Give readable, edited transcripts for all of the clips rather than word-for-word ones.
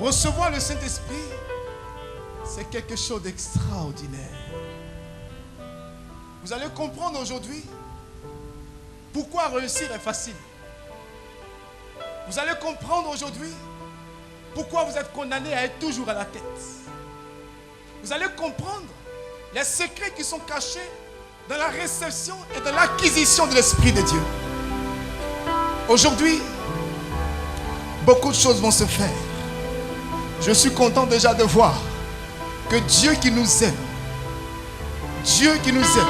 Recevoir le Saint-Esprit, c'est quelque chose d'extraordinaire. Vous allez comprendre aujourd'hui pourquoi réussir est facile. Vous allez comprendre aujourd'hui pourquoi vous êtes condamné à être toujours à la tête. Vous allez comprendre les secrets qui sont cachés dans la réception et dans l'acquisition de l'Esprit de Dieu. Aujourd'hui, beaucoup de choses vont se faire. Je suis content déjà de voir que Dieu qui nous aime, Dieu qui nous aime,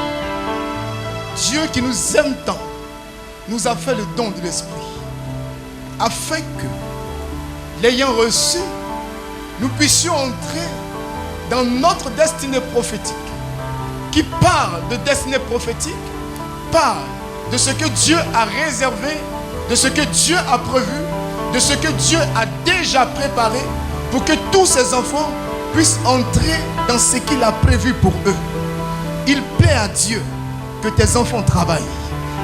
Dieu qui nous aime tant, nous a fait le don de l'Esprit, afin que, l'ayant reçu, nous puissions entrer dans notre destinée prophétique. Qui parle de destinée prophétique, parle de ce que Dieu a réservé, de ce que Dieu a prévu, de ce que Dieu a déjà préparé pour que tous ses enfants puissent entrer dans ce qu'il a prévu pour eux. Il plaît à Dieu que tes enfants travaillent.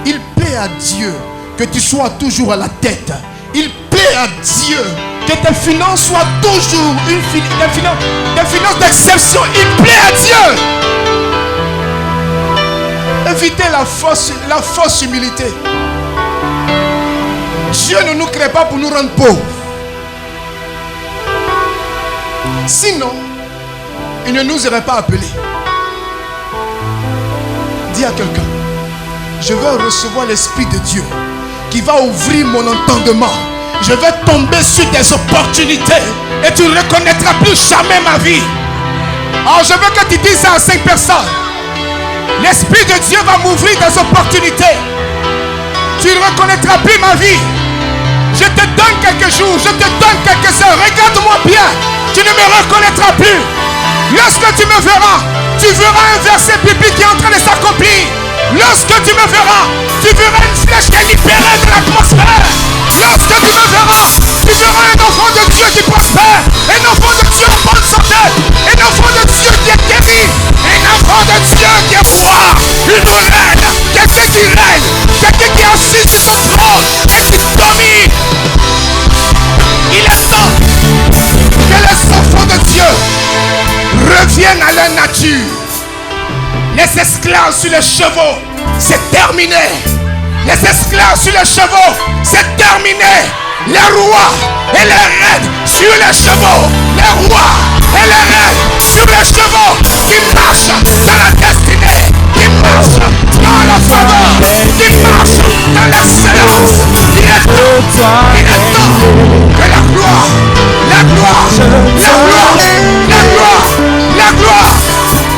Il plaît à Dieu que tu sois toujours à la tête. Il plaît à Dieu que tes finances soient toujours des finances d'exception. Il plaît à Dieu. Évitez la fausse humilité. Dieu ne nous crée pas pour nous rendre pauvres. Sinon, il ne nous aurait pas appelés. Dis à quelqu'un, je vais recevoir l'Esprit de Dieu qui va ouvrir mon entendement. Je vais tomber sur des opportunités et tu ne reconnaîtras plus jamais ma vie. Alors je veux que tu dises ça à 5 personnes. L'Esprit de Dieu va m'ouvrir des opportunités. Tu ne reconnaîtras plus ma vie. Je te donne quelques jours, je te donne quelques heures. Regarde-moi bien. Tu ne me reconnaîtras plus. Lorsque tu me verras, tu verras un verset biblique qui est en train de s'accomplir. Lorsque tu me verras, tu verras une flèche qui est libérée de l'atmosphère. Lorsque tu me verras, tu verras un enfant de Dieu qui prospère. Un enfant de Dieu en bonne santé. Un enfant de Dieu qui est guéri. Un enfant de Dieu qui est roi. Une reine. Quelqu'un qui règne. Quelqu'un qui est assis sur son trône et qui domine. Il est temps que les enfants de Dieu reviennent à leur nature. Les esclaves sur les chevaux, c'est terminé. Les esclaves sur les chevaux, c'est terminé. Les rois et les reines sur les chevaux. Les rois et les reines sur les chevaux qui marchent dans la destinée, qui marchent dans la faveur, qui marchent dans l'excellence. Il est temps que la gloire, la gloire, la gloire, la gloire, la gloire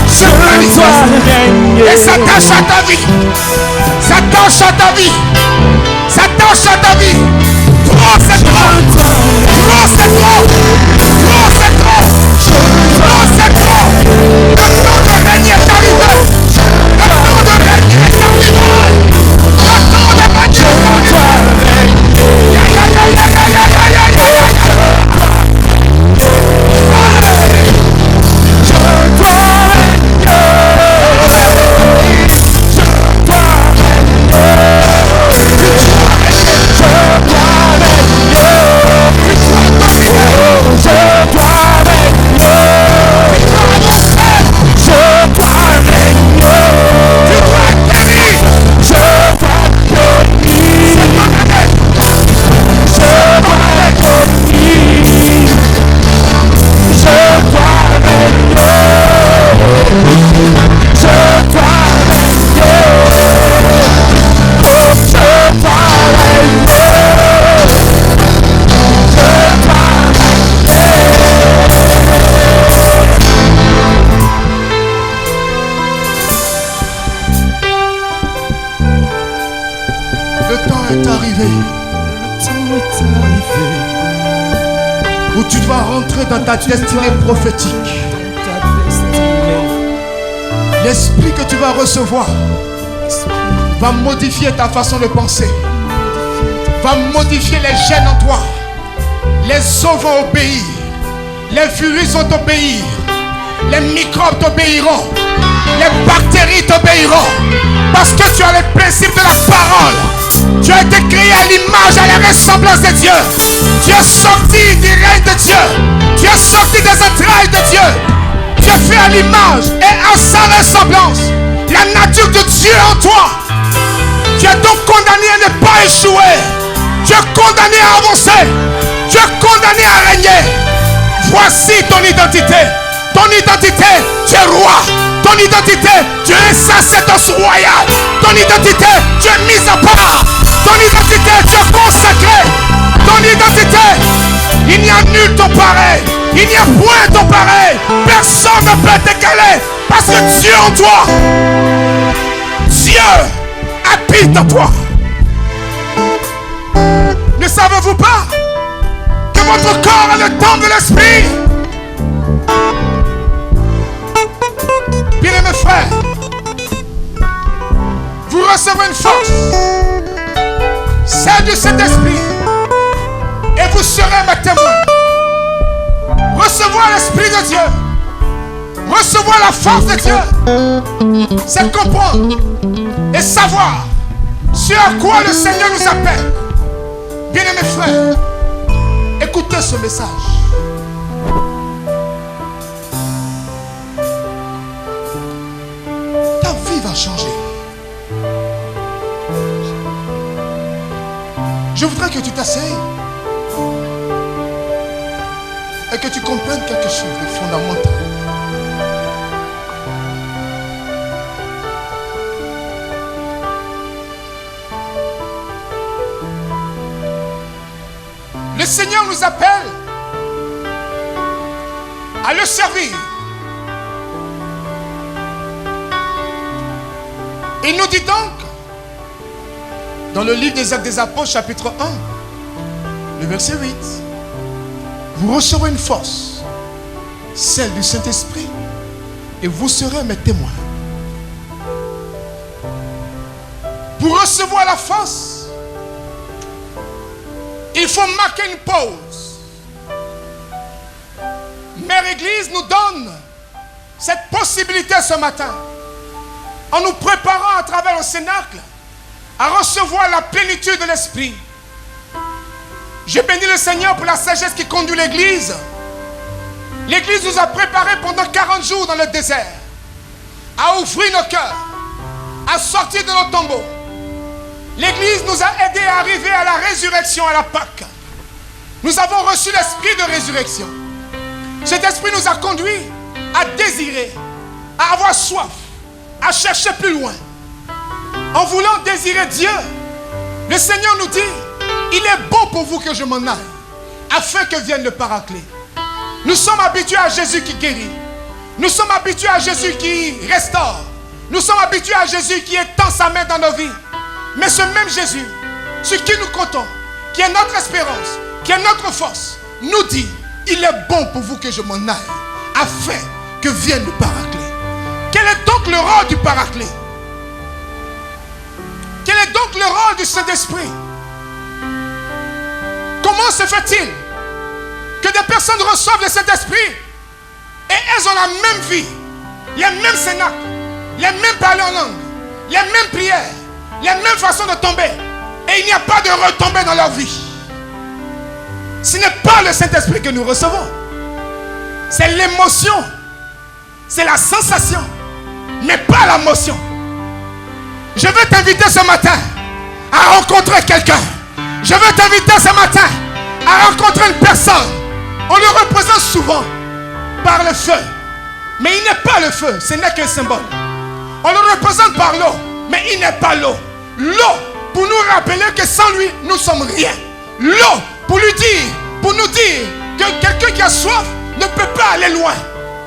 se manifeste et s'attache à ta vie. S'attache à ta vie. S'attache à ta vie. Trop c'est trop. Trop c'est trop. Trop c'est trop. Trop c'est trop. Le temps de régner est arrivé. Le temps de régner est arrivé. Le temps de régner est arrivé. Où tu dois rentrer dans ta destinée prophétique. L'esprit que tu vas recevoir va modifier ta façon de penser, va modifier les gènes en toi. Les os vont obéir, les virus vont obéir, les microbes t'obéiront, les bactéries t'obéiront, parce que tu as le principe de la parole. Tu as été créé à l'image, à la ressemblance de Dieu. Tu es sorti du règne de Dieu. Tu es sorti des entrailles de Dieu. Tu es fait à l'image et à sa ressemblance. La nature de Dieu en toi. Tu es donc condamné à ne pas échouer. Tu es condamné à avancer. Tu es condamné à régner. Voici ton identité. Ton identité, tu es roi. Ton identité, tu es sacerdoce royal. Ton identité, tu es mis à part. Ton identité, tu es consacré. Ton identité, il n'y a nul ton pareil. Il n'y a point ton pareil. Personne ne peut t'égaler. Parce que Dieu en toi, Dieu habite en toi. Ne savez-vous pas que votre corps est le temple de l'Esprit? Bien-aimés frères, vous recevrez une force, celle du Saint-Esprit, et vous serez ma témoin. Recevoir l'Esprit de Dieu, recevoir la force de Dieu, c'est comprendre et savoir ce à quoi le Seigneur nous appelle. Bien-aimés frères, écoutez ce message. Ta vie va changer. Je voudrais que tu t'asseyes et que tu comprennes quelque chose de fondamental. Le Seigneur nous appelle à le servir. Il nous dit donc, dans le livre des Actes des Apôtres, chapitre 1, le verset 8, vous recevrez une force, celle du Saint-Esprit, et vous serez mes témoins. Pour recevoir la force, il faut marquer une pause. Mère Église nous donne cette possibilité ce matin, en nous préparant à travers le Cénacle à recevoir la plénitude de l'Esprit. Je bénis le Seigneur pour la sagesse qui conduit l'Église. L'Église nous a préparés pendant 40 jours dans le désert à ouvrir nos cœurs, à sortir de nos tombeaux. L'Église nous a aidés à arriver à la résurrection, à la Pâque. Nous avons reçu l'esprit de résurrection. Cet esprit nous a conduits à désirer, à avoir soif, à chercher plus loin. En voulant désirer Dieu, le Seigneur nous dit, il est bon pour vous que je m'en aille, afin que vienne le Paraclet. Nous sommes habitués à Jésus qui guérit. Nous sommes habitués à Jésus qui restaure. Nous sommes habitués à Jésus qui étend sa main dans nos vies. Mais ce même Jésus, sur qui nous comptons, qui est notre espérance, qui est notre force, nous dit, il est bon pour vous que je m'en aille, afin que vienne le Paraclet. Quel est donc le rôle du Paraclet? Quel est donc le rôle du Saint-Esprit? Comment se fait-il que des personnes reçoivent le Saint-Esprit et elles ont la même vie, les mêmes cénacles, les mêmes parler en langue, les mêmes prières, les mêmes façons de tomber, et il n'y a pas de retombée dans leur vie? Ce n'est pas le Saint-Esprit que nous recevons, c'est l'émotion, c'est la sensation, mais pas la motion. Je veux t'inviter ce matin à rencontrer quelqu'un. Je veux t'inviter ce matin à rencontrer une personne. On le représente souvent par le feu, mais il n'est pas le feu, ce n'est qu'un symbole. On le représente par l'eau, mais il n'est pas l'eau. L'eau pour nous rappeler que sans lui, nous ne sommes rien. L'eau pour nous dire que quelqu'un qui a soif ne peut pas aller loin.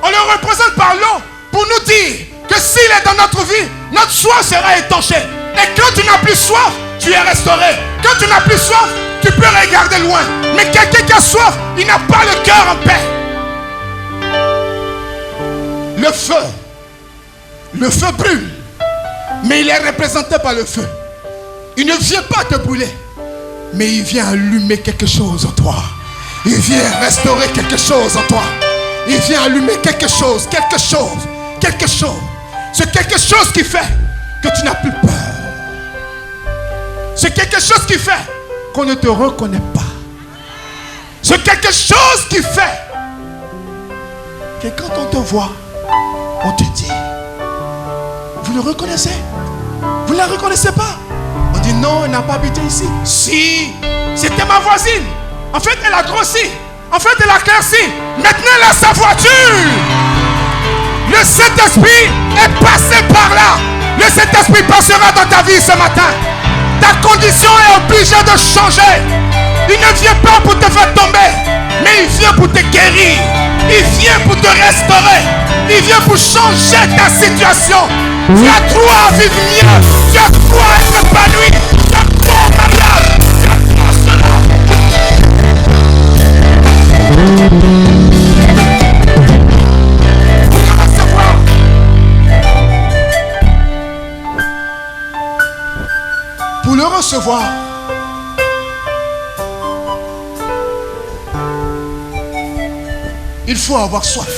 On le représente par l'eau pour nous dire que s'il est dans notre vie, notre soif sera étanchée. Et quand tu n'as plus soif, tu es restauré. Quand tu n'as plus soif, tu peux regarder loin. Mais quelqu'un qui a soif, il n'a pas le cœur en paix. Le feu brûle, mais il est représenté par le feu. Il ne vient pas te brûler, mais il vient allumer quelque chose en toi. Il vient restaurer quelque chose en toi. Il vient allumer quelque chose. C'est quelque chose qui fait que tu n'as plus peur. C'est quelque chose qui fait qu'on ne te reconnaît pas. C'est quelque chose qui fait que quand on te voit, on te dit, vous le reconnaissez? Vous ne la reconnaissez pas? On dit non, elle n'a pas habité ici. Si, c'était ma voisine. En fait, elle a grossi. En fait, elle a éclairci. Maintenant, elle a sa voiture. Le Saint-Esprit est passé par là. Le Saint-Esprit passera dans ta vie ce matin. Ta condition est obligée de changer. Il ne vient pas pour te faire tomber, mais il vient pour te guérir. Il vient pour te restaurer. Il vient pour changer ta situation. Tu as droit à vivre mieux. Tu as droit à être épanoui. Tu as droit au mariage. Tu as droit à cela. Pour le recevoir, il faut avoir soif.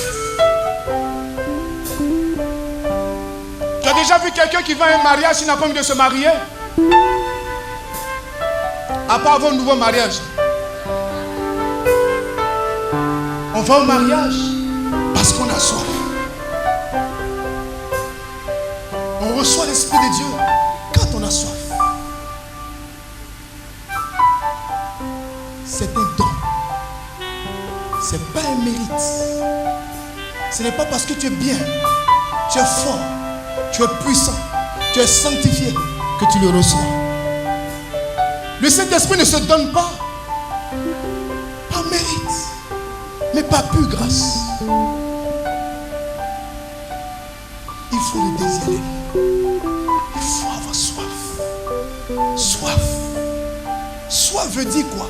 Tu as déjà vu quelqu'un qui va à un mariage, il n'a pas envie de se marier? À part avoir un nouveau mariage. On va au mariage parce qu'on a soif. On reçoit l'Esprit de Dieu quand on a soif. C'est un don. Ce n'est pas un mérite. Ce n'est pas parce que tu es bien, tu es fort, tu es puissant, tu es sanctifié que tu le reçois. Le Saint-Esprit ne se donne pas par mérite, mais par pure grâce. Il faut le désirer. Il faut avoir soif. Soif. Soif veut dire quoi?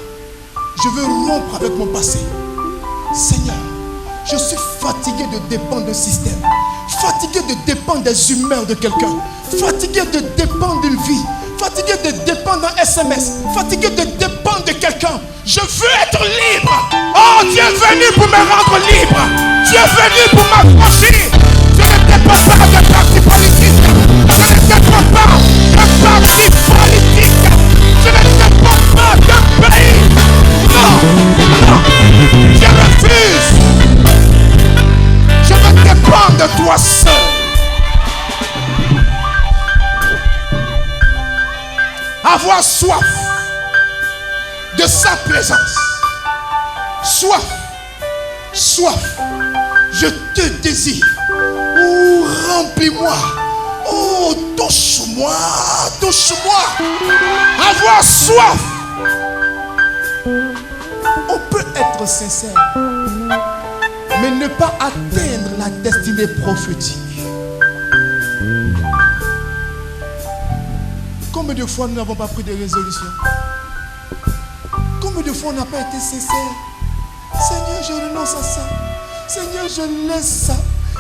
Je veux rompre avec mon passé. Seigneur, je suis fatigué de dépendre d'un système, fatigué de dépendre des humeurs de quelqu'un, fatigué de dépendre d'une vie, fatigué de dépendre d'un SMS, fatigué de dépendre de quelqu'un. Je veux être libre. Oh, tu es venu pour me rendre libre. Tu es venu pour m'affranchir. Je ne dépends pas de parti politique. Je ne dépends pas de parti politique. Je ne dépends pas d'un pays. Non, non, je refuse. Je veux dépendre de toi seul. Avoir soif de sa présence. Soif, soif, je te désire. Oh, remplis-moi. Oh, touche-moi, touche-moi. Avoir soif. On peut être sincère, mais ne pas atteindre la destinée prophétique. Combien de fois nous n'avons pas pris de résolutions? Combien de fois on n'a pas été sincère? Seigneur, je renonce à ça. Seigneur, je laisse ça.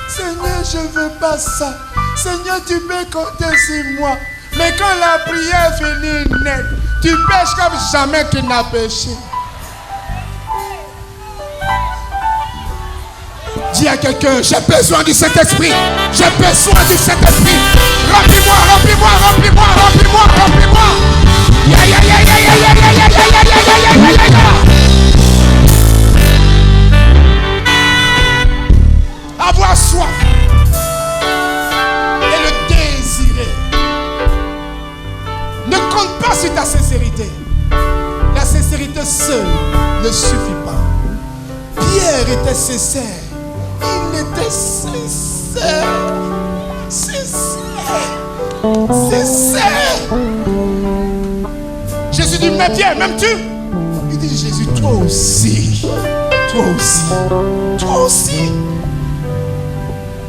Seigneur, je ne veux pas ça. Seigneur, tu peux compter sur moi. Mais quand la prière finit net, tu pêches comme jamais tu n'as péché. Dis à quelqu'un, j'ai besoin du Saint-Esprit. J'ai besoin du Saint-Esprit. Remplis-moi, remplis-moi, remplis-moi, remplis-moi, remplis-moi. Ya, ya, ya, ya, ya, ya, ya, ya, ya, ya, ya, ya, ya, ya. Avoir soif et le désirer. Ne compte pas sur ta sincérité. La sincérité seule ne suffit pas. Pierre était sincère. Il était sincère. Sincère. Sincère. Jésus dit, mais Pierre, m'aimes-tu? Il dit, Jésus, toi aussi. Toi aussi. Toi aussi.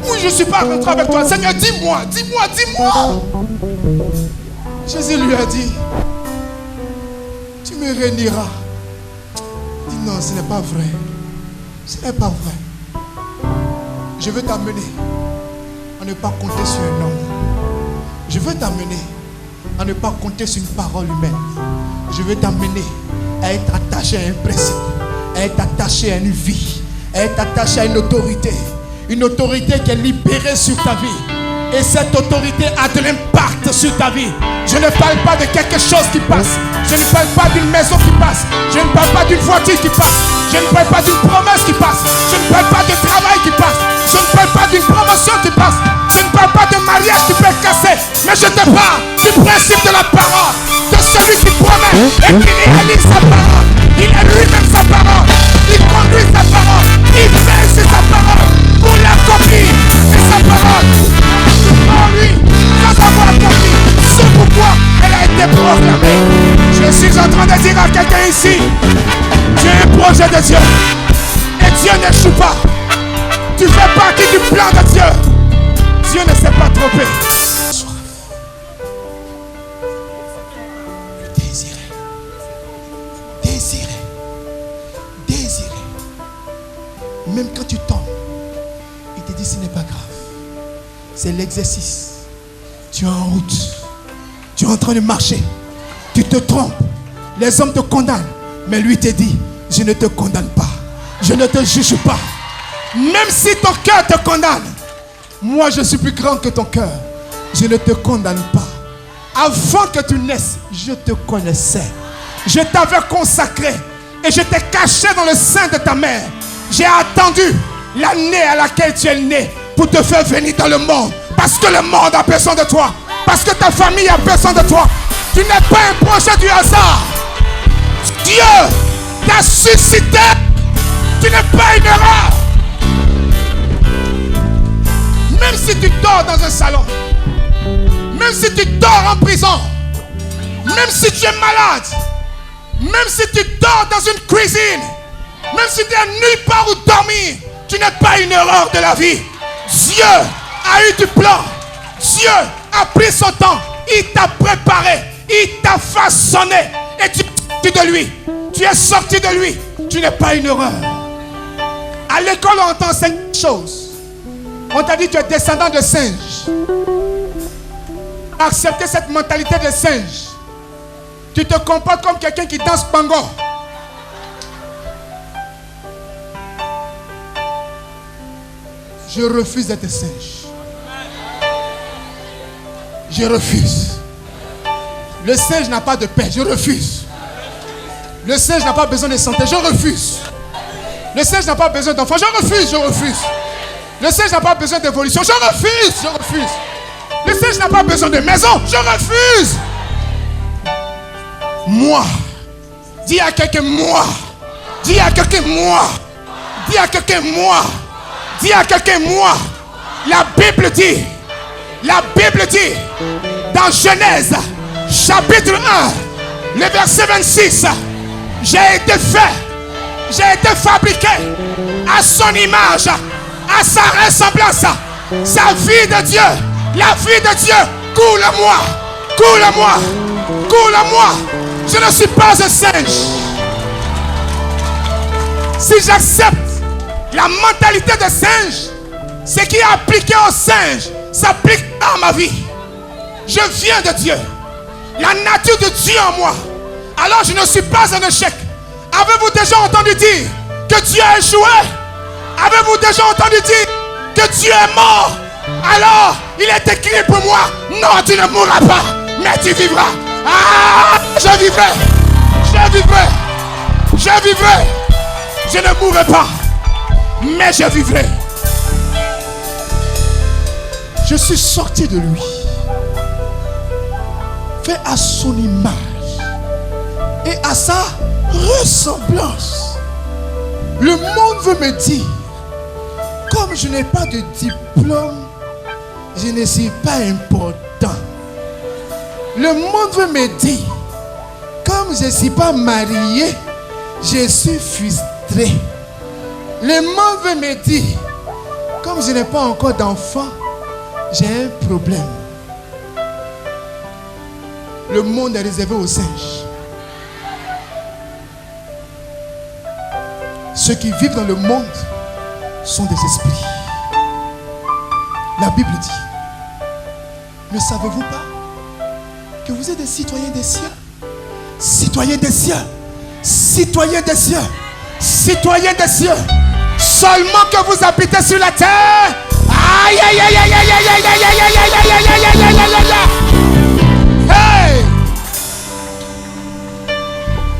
Oui, je ne suis pas rentré avec toi. Seigneur, dis-moi, dis-moi, dis-moi. Jésus lui a dit, tu me réuniras. Il dit, non, ce n'est pas vrai. Ce n'est pas vrai. Je veux t'amener à ne pas compter sur un homme. Je veux t'amener à ne pas compter sur une parole humaine. Je veux t'amener à être attaché à un principe, à être attaché à une vie, à être attaché à une autorité. Une autorité qui est libérée sur ta vie. Et cette autorité a de l'impact sur ta vie. Je ne parle pas de quelque chose qui passe. Je ne parle pas d'une maison qui passe. Je ne parle pas d'une voiture qui passe. Je ne parle pas d'une promesse qui passe. Je ne parle pas de travail qui passe. Je ne parle pas d'une promotion qui passe. Je ne parle pas de mariage qui peut casser. Mais je te parle du principe de la parole. De celui qui promet et qui réalise sa parole. Il est lui-même sa parole. Il conduit sa parole. Il veille sur sa parole pour l'accomplir. Et sa parole, en lui, sans avoir accompli ce pourquoi elle a été proclamée. Je suis en train de dire à quelqu'un ici, tu es un projet de Dieu. Et Dieu n'échoue pas. Tu fais partie du plan de Dieu. Dieu ne s'est pas trompé. Désirer. Désirer. Désirer. Même quand tu tombes, il te dit ce n'est pas grave. C'est l'exercice. Tu es en route. Tu es en train de marcher. Tu te trompes. Les hommes te condamnent. Mais lui te dit, je ne te condamne pas. Je ne te juge pas. Même si ton cœur te condamne, moi je suis plus grand que ton cœur. Je ne te condamne pas. Avant que tu naisses, je te connaissais. Je t'avais consacré et je t'ai caché dans le sein de ta mère. J'ai attendu l'année à laquelle tu es né pour te faire venir dans le monde. Parce que le monde a besoin de toi. Parce que ta famille a besoin de toi. Tu n'es pas un projet du hasard. Dieu t'a suscité. Tu n'es pas une erreur. Même si tu dors dans un salon, même si tu dors en prison, même si tu es malade, même si tu dors dans une cuisine, même si tu n'as nulle part où dormir, tu n'es pas une erreur de la vie. Dieu a eu du plan. Dieu a pris son temps. Il t'a préparé. Il t'a façonné. Et tu es sorti de lui. Tu es sorti de lui. Tu n'es pas une erreur. À l'école, on t'enseigne une chose. On t'a dit que tu es descendant de singe. Accepter cette mentalité de singe. Tu te comportes comme quelqu'un qui danse pango. Je refuse d'être singe. Je refuse. Le singe n'a pas de paix. Je refuse. Le singe n'a pas besoin de santé. Je refuse. Le singe n'a pas besoin d'enfants. Je refuse. Je refuse. Le singe n'a pas besoin d'évolution. Je refuse. Je refuse. Le singe n'a pas besoin de maison. Je refuse. Moi. Dis à quelqu'un moi. Dis à quelqu'un moi. Dis à quelqu'un moi. Dis à quelqu'un moi. La Bible dit dans Genèse chapitre 1 le verset 26, j'ai été fabriqué à son image, à sa ressemblance. Sa vie de Dieu, la vie de Dieu coule à moi, coule à moi, coule à moi. Je ne suis pas un singe. Si j'accepte la mentalité de singe, ce qui est appliqué au singe s'applique dans ma vie. Je viens de Dieu. La nature de Dieu en moi. Alors je ne suis pas un échec. Avez-vous déjà entendu dire que Dieu a échoué? Avez-vous déjà entendu dire que Dieu est mort? Alors il est écrit pour moi, non, tu ne mourras pas, mais tu vivras. Ah, je vivrai. Je vivrai. Je vivrai. Je ne mourrai pas, mais je vivrai. Je suis sorti de lui, fait à son image et à sa ressemblance. Le monde veut me dire, comme je n'ai pas de diplôme, je ne suis pas important. Le monde veut me dire, comme je ne suis pas marié, je suis frustré. Le monde veut me dire, comme je n'ai pas encore d'enfant, j'ai un problème. Le monde est réservé aux singes. Ceux qui vivent dans le monde sont des esprits. La Bible dit, ne savez-vous pas que vous êtes des citoyens des cieux? Citoyens des cieux. Citoyens des cieux. Citoyens des cieux. Seulement que vous habitez sur la terre. Aïe, aïe, aïe, aïe, aïe, aïe, aïe, aïe, aïe, aïe, aïe, aïe, aïe, aïe, aïe, aïe, aïe, aïe. Hey!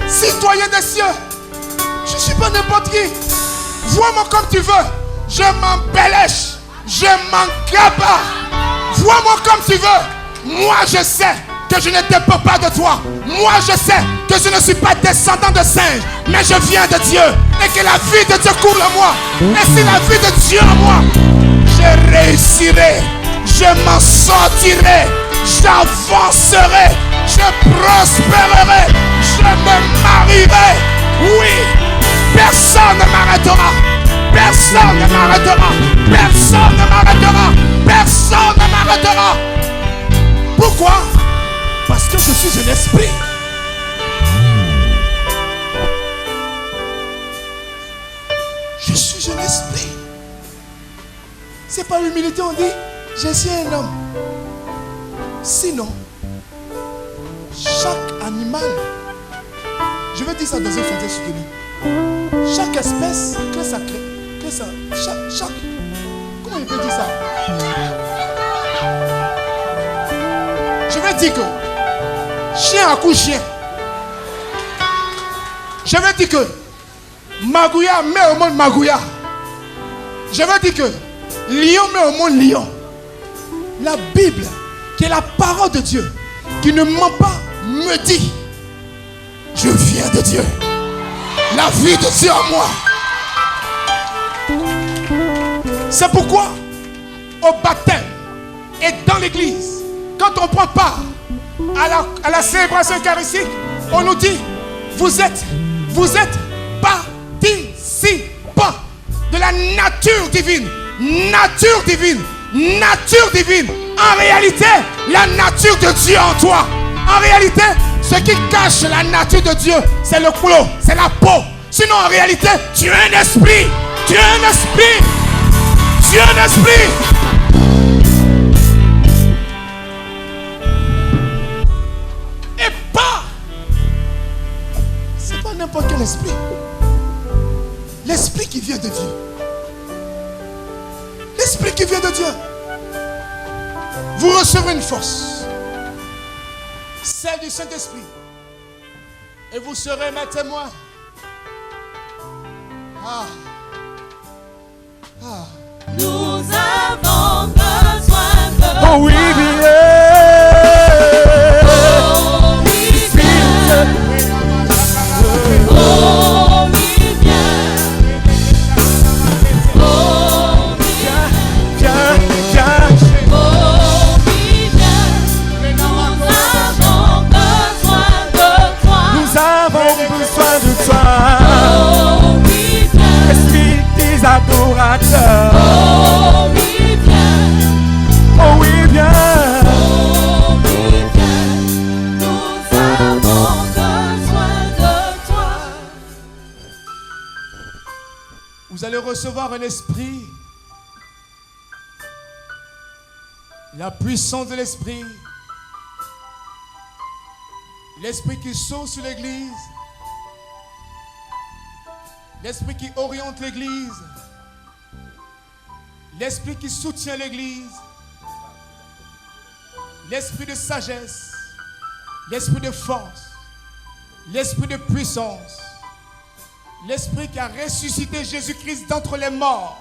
Citoyen des cieux, je ne suis pas n'importe qui. Vois-moi comme tu veux. Je m'embellèche. Je m'engaba. Vois-moi comme tu veux. Moi, je sais que je ne dépends pas de toi. Moi, je sais que je ne suis pas descendant de singe, mais je viens de Dieu. Et que la vie de Dieu coule en moi. Et si la vie de Dieu en moi, je réussirai. Je m'en sortirai. J'avancerai. Je prospérerai. Je me marierai. Oui. Personne ne m'arrêtera. Personne ne m'arrêtera. Personne ne m'arrêtera. Personne ne m'arrêtera. Pourquoi? Parce que je suis un esprit. Je suis un esprit. C'est pas l'humilité, on dit je suis un homme. Sinon, chaque animal, je vais dire ça dans un contexte soutenu. Chaque espèce chaque, comment il peut dire ça? Je vais dire que chien accouche chien. Je vais dire que Magouya met au monde Magouya. Je vais dire que lion met au monde lion. La Bible, qui est la parole de Dieu, qui ne ment pas, me dit je viens de Dieu. La vie de Dieu en moi. C'est pourquoi au baptême et dans l'église, quand on prend part à la célébration eucharistique, on nous dit vous êtes participants de la nature divine. Nature divine. Nature divine. En réalité, la nature de Dieu en toi. En réalité, ce qui cache la nature de Dieu, c'est le clos, c'est la peau. Sinon, en réalité, tu es un esprit. Tu es un esprit. Tu es un esprit. Et pas. C'est pas n'importe quel esprit. L'esprit qui vient de Dieu. L'esprit qui vient de Dieu. Vous recevrez une force. Celle du Saint-Esprit. Et vous serez mes témoins. Nous avons besoin de Oh oui, Oh oui, viens. Oh oui, viens. Oh oui, viens. oh oui, viens. Nous avons besoin de toi. Nous avons besoin de toi. Oh oui, viens. Esprit des adorateurs. Oh oui, viens. Oh oui, viens. Oh oui, viens. Nous avons besoin de toi. Vous allez recevoir un esprit. La puissance de l'esprit. L'esprit qui sauve sur l'église. L'esprit qui oriente l'église. L'esprit qui soutient l'église. L'esprit de sagesse. L'esprit de force. L'esprit de puissance. L'esprit qui a ressuscité Jésus-Christ d'entre les morts.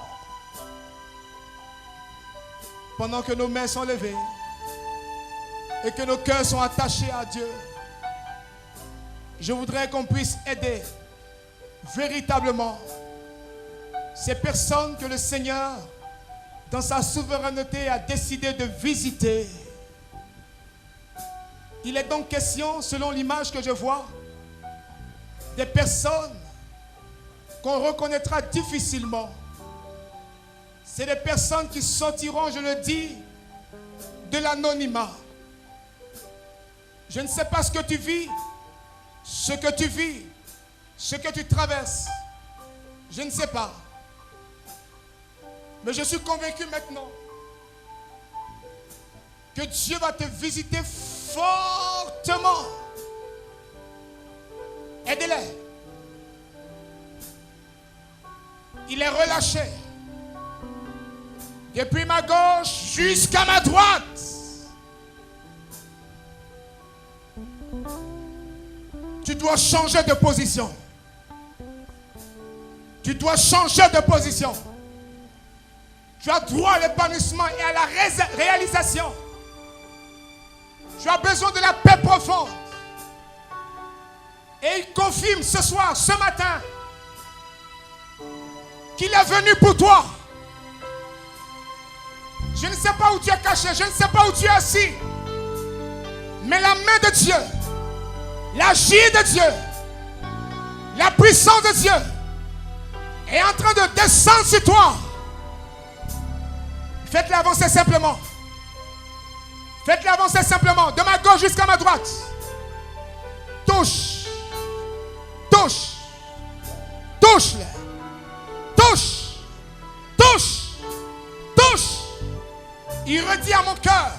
Pendant que nos mains sont levées et que nos cœurs sont attachés à Dieu, je voudrais qu'on puisse aider véritablement ces personnes que le Seigneur, dans sa souveraineté, a décidé de visiter. Il est donc question, selon l'image que je vois, des personnes qu'on reconnaîtra difficilement. C'est des personnes qui sortiront, je le dis, de l'anonymat. Je ne sais pas ce que tu vis, ce que tu traverses. Je ne sais pas. Mais je suis convaincu maintenant que Dieu va te visiter fortement. Aidez-les. Il est relâché Depuis ma gauche jusqu'à ma droite. Tu dois changer de position. Tu dois changer de position. Tu as droit à l'épanouissement et à la réalisation. Tu as besoin de la paix profonde. Et il confirme ce soir, ce matin, qu'il est venu pour toi. Je ne sais pas où tu es caché, je ne sais pas où tu es assis. Mais la main de Dieu, l'agir de Dieu, la puissance de Dieu est en train de descendre sur toi. Faites-le avancer simplement. Faites-le avancer simplement. De ma gauche jusqu'à ma droite. Touche. Touche. Touche-le. Touche. Touche. Touche. Il redit à mon cœur.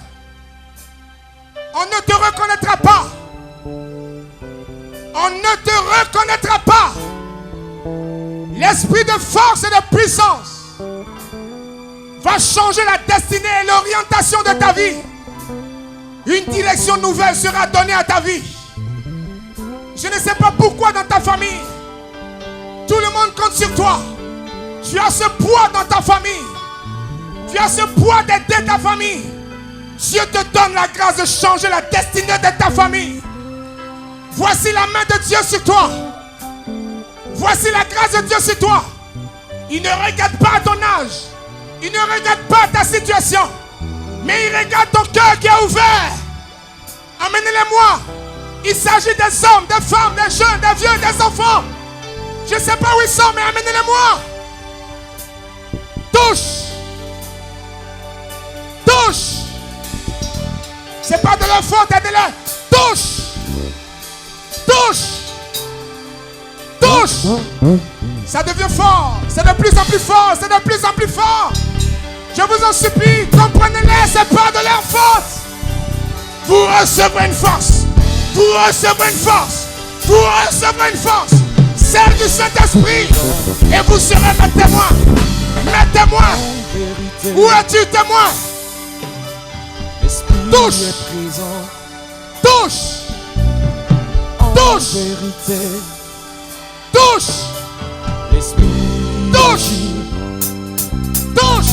On ne te reconnaîtra pas. On ne te reconnaîtra pas. L'esprit de force et de puissance va changer la destinée et l'orientation de ta vie. Une direction nouvelle sera donnée à ta vie. Je ne sais pas pourquoi dans ta famille, tout le monde compte sur toi. Tu as ce poids dans ta famille. Tu as ce poids d'aider ta famille. Dieu te donne la grâce de changer la destinée de ta famille. Voici la main de Dieu sur toi. Voici la grâce de Dieu sur toi. Il ne regarde pas ton âge. Il ne regarde pas ta situation. Mais il regarde ton cœur qui est ouvert. Amenez-les-moi. Il s'agit des hommes, des femmes, des jeunes, des vieux, des enfants. Je ne sais pas où ils sont, mais amenez-les-moi. Touche. Touche. C'est pas de leur faute, aidez-les. Touche. Touche. Touche. Ça devient fort. C'est de plus en plus fort. C'est de plus en plus fort. Je vous en supplie, comprenez-les, c'est pas de leur faute. Vous recevrez une force. Vous recevrez une force. Vous recevrez une force. Celle du Saint-Esprit. Et vous serez mes témoins. Mes témoins. Où es-tu, témoin? Touche. Touche. Touche. Touche. Touche. Touche.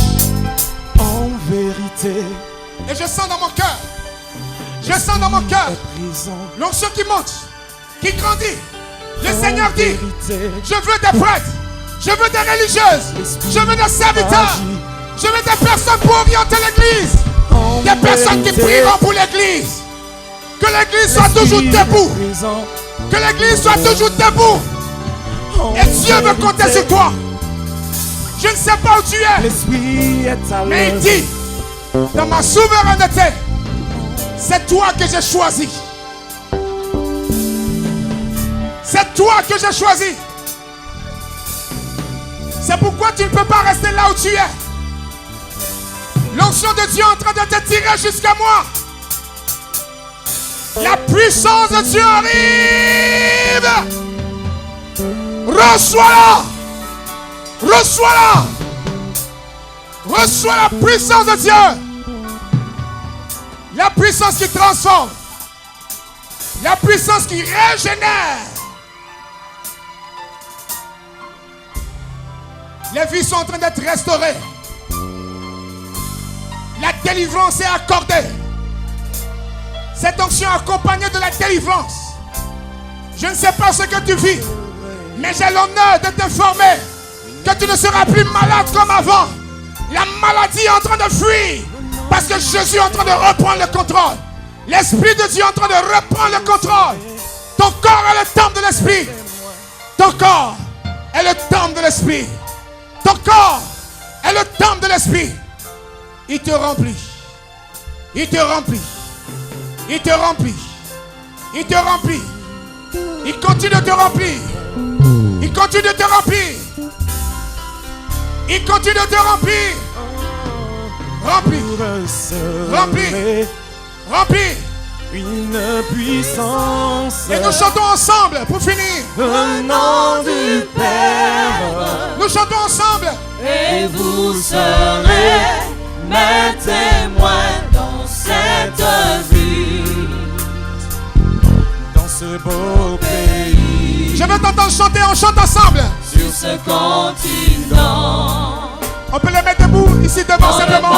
En vérité. Et je sens dans mon cœur. Je sens dans mon cœur l'onction qui monte, qui grandit. Le Seigneur dit, je veux des prêtres, je veux des religieuses, je veux des serviteurs, je veux des personnes pour orienter l'église, des personnes qui prieront pour l'église. Que l'église soit toujours debout. Que l'église soit toujours debout. Et Dieu veut compter sur toi. Je ne sais pas où tu es, mais il dit, dans ma souveraineté, c'est toi que j'ai choisi. C'est toi que j'ai choisi. C'est pourquoi tu ne peux pas rester là où tu es. L'onction de Dieu est en train de te tirer jusqu'à moi. La puissance de Dieu arrive. Reçois-la. Reçois-la. Reçois la puissance de Dieu. La puissance qui transforme. La puissance qui régénère. Les vies sont en train d'être restaurées. La délivrance est accordée. Cette onction est accompagnée de la délivrance. Je ne sais pas ce que tu vis, mais j'ai l'honneur de t'informer que tu ne seras plus malade comme avant. La maladie est en train de fuir parce que Jésus est en train de reprendre le contrôle. L'Esprit de Dieu est en train de reprendre le contrôle. Ton corps est le temple de l'Esprit. Ton corps est le temple de l'Esprit. Ton corps est le temple de l'Esprit. Il te remplit. Il te remplit. Il te remplit. Il te remplit. Il continue de te remplir. Il continue de te remplir. Il continue de te remplir. Remplis. Remplis. Remplis. Une puissance. Et nous chantons ensemble pour finir. Venant du Père. Nous chantons ensemble. Et vous serez mes témoins dans cette vie, dans ce beau pays, Je veux t'entendre chanter, on chante ensemble. sur ce continent. On peut les mettre debout ici devant Dans le simplement.